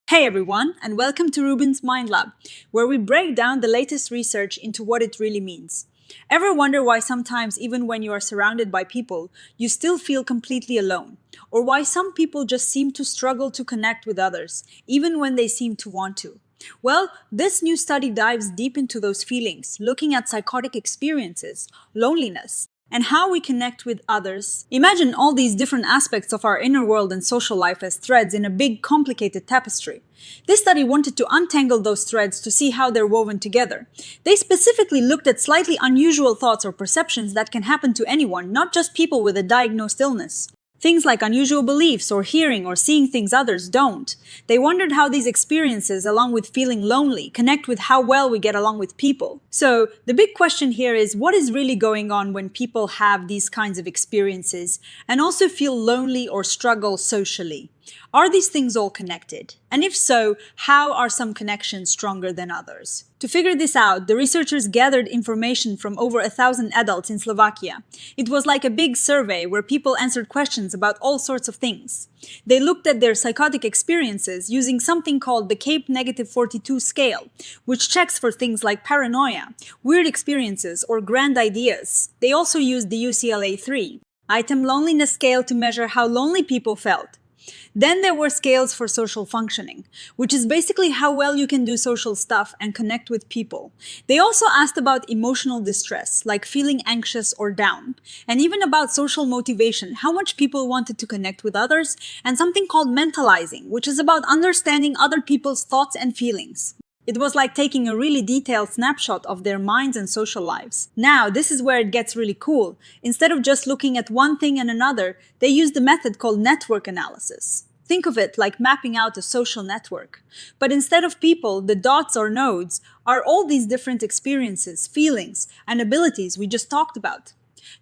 Hey everyone, and welcome to RUBIN'S Mind Lab, where we break down the latest research into what it really means. Ever wonder why sometimes, even when you are surrounded by people, you still feel completely alone? Or why some people just seem to struggle to connect with others, even when they seem to want to? Well, this new study dives deep into those feelings, looking at psychotic experiences, loneliness, and how we connect with others. Imagine all these different aspects of our inner world and social life as threads in a big, complicated tapestry. This study wanted to untangle those threads to see how they're woven together. They specifically looked at slightly unusual thoughts or perceptions that can happen to anyone, not just people with a diagnosed illness. Things like unusual beliefs or hearing or seeing things others don't. They wondered how these experiences, along with feeling lonely, connect with how well we get along with people. So, the big question here is, what is really going on when people have these kinds of experiences and also feel lonely or struggle socially? Are these things all connected? And if so, how are some connections stronger than others? To figure this out, the researchers gathered information from over 1,000 adults in Slovakia. It was like a big survey where people answered questions about all sorts of things. They looked at their psychotic experiences using something called the CAPE-42 scale, which checks for things like paranoia, weird experiences, or grand ideas. They also used the UCLA-3 item loneliness scale to measure how lonely people felt. Then there were scales for social functioning, which is basically how well you can do social stuff and connect with people. They also asked about emotional distress, like feeling anxious or down, and even about social motivation, how much people wanted to connect with others, and something called mentalizing, which is about understanding other people's thoughts and feelings. It was like taking a really detailed snapshot of their minds and social lives. Now, this is where it gets really cool. Instead of just looking at one thing and another, they used a method called network analysis. Think of it like mapping out a social network. But instead of people, the dots or nodes are all these different experiences, feelings, and abilities we just talked about.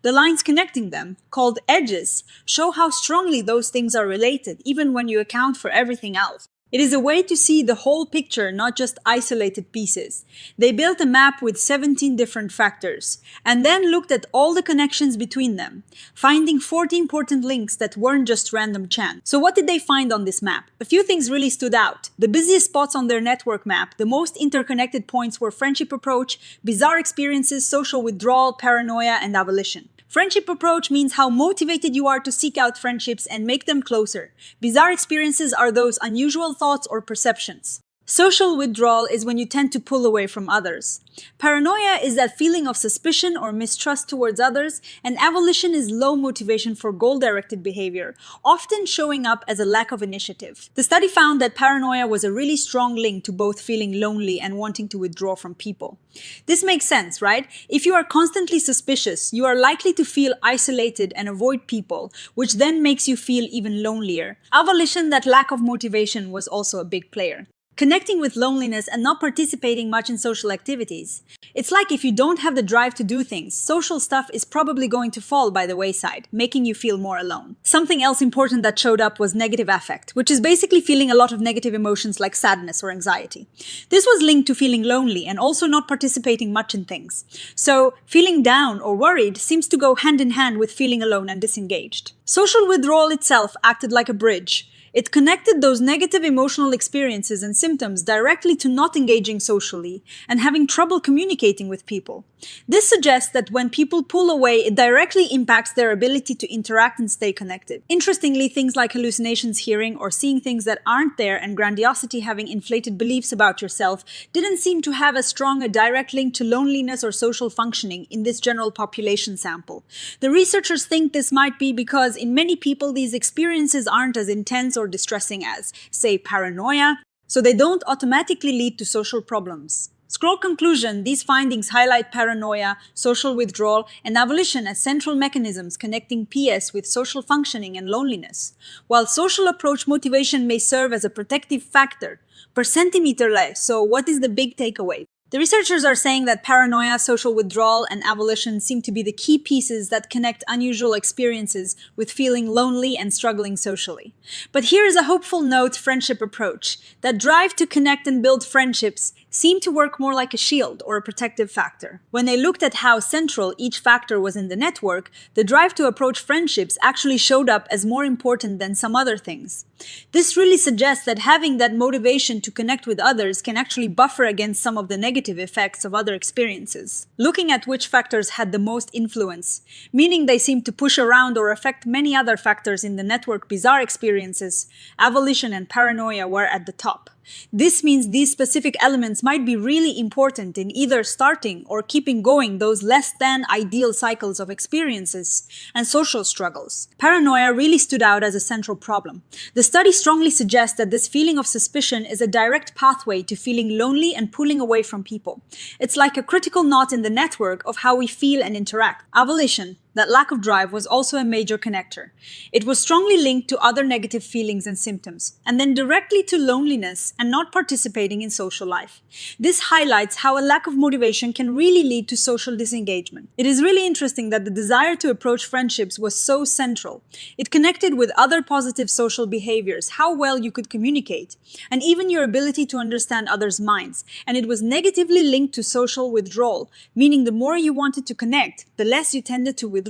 The lines connecting them, called edges, show how strongly those things are related, even when you account for everything else. It is a way to see the whole picture, not just isolated pieces. They built a map with 17 different factors, and then looked at all the connections between them, finding 40 important links that weren't just random chance. So what did they find on this map? A few things really stood out. The busiest spots on their network map, the most interconnected points were friendship approach, bizarre experiences, social withdrawal, paranoia, and avolition. Friendship approach means how motivated you are to seek out friendships and make them closer. Bizarre experiences are those unusual thoughts or perceptions. Social withdrawal is when you tend to pull away from others. Paranoia is that feeling of suspicion or mistrust towards others, and avolition is low motivation for goal-directed behavior, often showing up as a lack of initiative. The study found that paranoia was a really strong link to both feeling lonely and wanting to withdraw from people. This makes sense, right? If you are constantly suspicious, you are likely to feel isolated and avoid people, which then makes you feel even lonelier. Avolition, that lack of motivation, was also a big player. Connecting with loneliness and not participating much in social activities. It's like if you don't have the drive to do things, social stuff is probably going to fall by the wayside, making you feel more alone. Something else important that showed up was negative affect, which is basically feeling a lot of negative emotions like sadness or anxiety. This was linked to feeling lonely and also not participating much in things. So, feeling down or worried seems to go hand in hand with feeling alone and disengaged. Social withdrawal itself acted like a bridge. It connected those negative emotional experiences and symptoms directly to not engaging socially and having trouble communicating with people. This suggests that when people pull away, it directly impacts their ability to interact and stay connected. Interestingly, things like hallucinations, hearing, or seeing things that aren't there, and grandiosity, having inflated beliefs about yourself, didn't seem to have as strong a direct link to loneliness or social functioning in this general population sample. The researchers think this might be because in many people these experiences aren't as intense or distressing as, say, paranoia, so they don't automatically lead to social problems. Scroll conclusion, these findings highlight paranoia, social withdrawal, and avolition as central mechanisms connecting PS with social functioning and loneliness. While social approach motivation may serve as a protective factor, per centimeter less, so what is the big takeaway? The researchers are saying that paranoia, social withdrawal, and avolition seem to be the key pieces that connect unusual experiences with feeling lonely and struggling socially. But here is a hopeful note: friendship approach. That drive to connect and build friendships seemed to work more like a shield or a protective factor. When they looked at how central each factor was in the network, the drive to approach friendships actually showed up as more important than some other things. This really suggests that having that motivation to connect with others can actually buffer against some of the negative effects of other experiences. Looking at which factors had the most influence, meaning they seemed to push around or affect many other factors in the network bizarre experiences, avolition and paranoia were at the top. This means these specific elements might be really important in either starting or keeping going those less than ideal cycles of experiences and social struggles. Paranoia really stood out as a central problem. The study strongly suggests that this feeling of suspicion is a direct pathway to feeling lonely and pulling away from people. It's like a critical knot in the network of how we feel and interact. Avolition, that lack of drive, was also a major connector. It was strongly linked to other negative feelings and symptoms, and then directly to loneliness and not participating in social life. This highlights how a lack of motivation can really lead to social disengagement. It is really interesting that the desire to approach friendships was so central. It connected with other positive social behaviors, how well you could communicate, and even your ability to understand others' minds. And it was negatively linked to social withdrawal, meaning the more you wanted to connect, the less you tended to withdraw.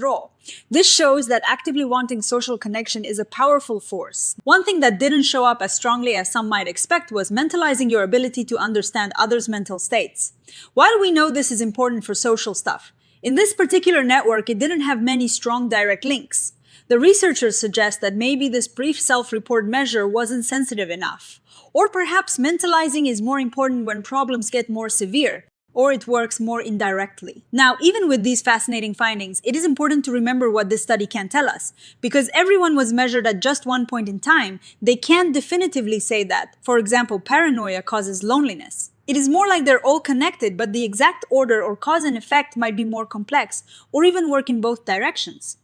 This shows that actively wanting social connection is a powerful force. One thing that didn't show up as strongly as some might expect was mentalizing your ability to understand others' mental states. While we know this is important for social stuff, in this particular network it didn't have many strong direct links. The researchers suggest that maybe this brief self-report measure wasn't sensitive enough. Or perhaps mentalizing is more important when problems get more severe, or it works more indirectly. Now, even with these fascinating findings, it is important to remember what this study can tell us. Because everyone was measured at just one point in time, they can't definitively say that, for example, paranoia causes loneliness. It is more like they're all connected, but the exact order or cause and effect might be more complex, or even work in both directions.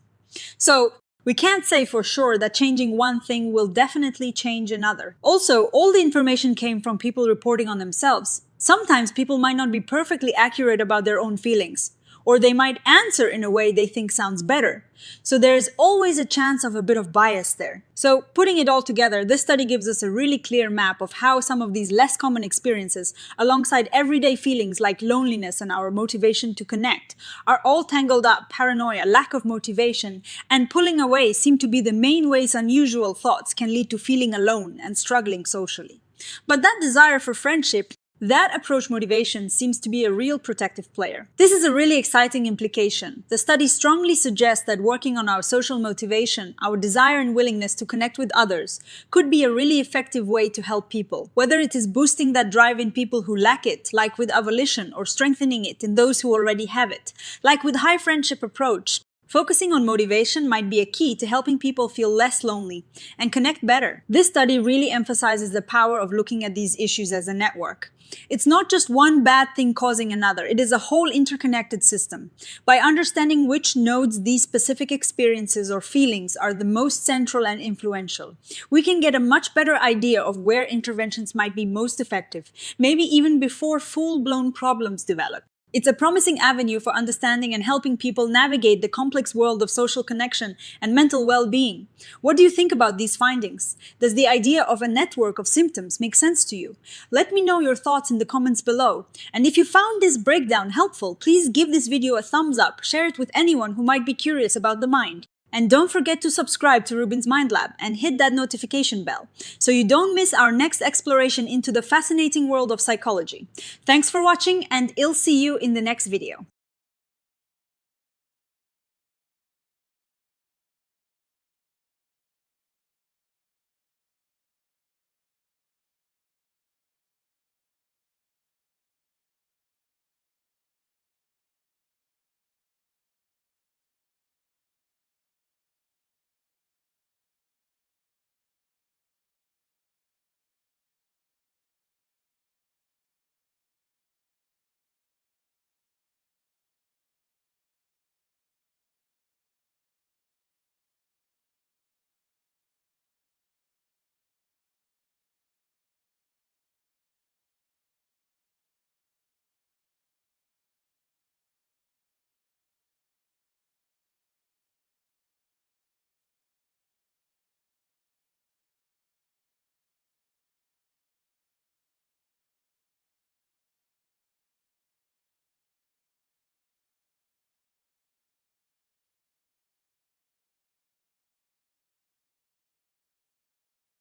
So, we can't say for sure that changing one thing will definitely change another. Also, all the information came from people reporting on themselves. Sometimes people might not be perfectly accurate about their own feelings, or they might answer in a way they think sounds better. So there's always a chance of a bit of bias there. So putting it all together, this study gives us a really clear map of how some of these less common experiences, alongside everyday feelings like loneliness and our motivation to connect, are all tangled up. Paranoia, lack of motivation, and pulling away seem to be the main ways unusual thoughts can lead to feeling alone and struggling socially. But that desire for friendship, that approach motivation, seems to be a real protective player. This is a really exciting implication. The study strongly suggests that working on our social motivation, our desire and willingness to connect with others, could be a really effective way to help people. Whether it is boosting that drive in people who lack it, like with avolition, or strengthening it in those who already have it, like with high friendship approach, focusing on motivation might be a key to helping people feel less lonely and connect better. This study really emphasizes the power of looking at these issues as a network. It's not just one bad thing causing another, it is a whole interconnected system. By understanding which nodes these specific experiences or feelings are the most central and influential, we can get a much better idea of where interventions might be most effective, maybe even before full-blown problems develop. It's a promising avenue for understanding and helping people navigate the complex world of social connection and mental well-being. What do you think about these findings? Does the idea of a network of symptoms make sense to you? Let me know your thoughts in the comments below. And if you found this breakdown helpful, please give this video a thumbs up, share it with anyone who might be curious about the mind. And don't forget to subscribe to RUBIN'S Mind Lab and hit that notification bell so you don't miss our next exploration into the fascinating world of psychology. Thanks for watching, and I'll see you in the next video.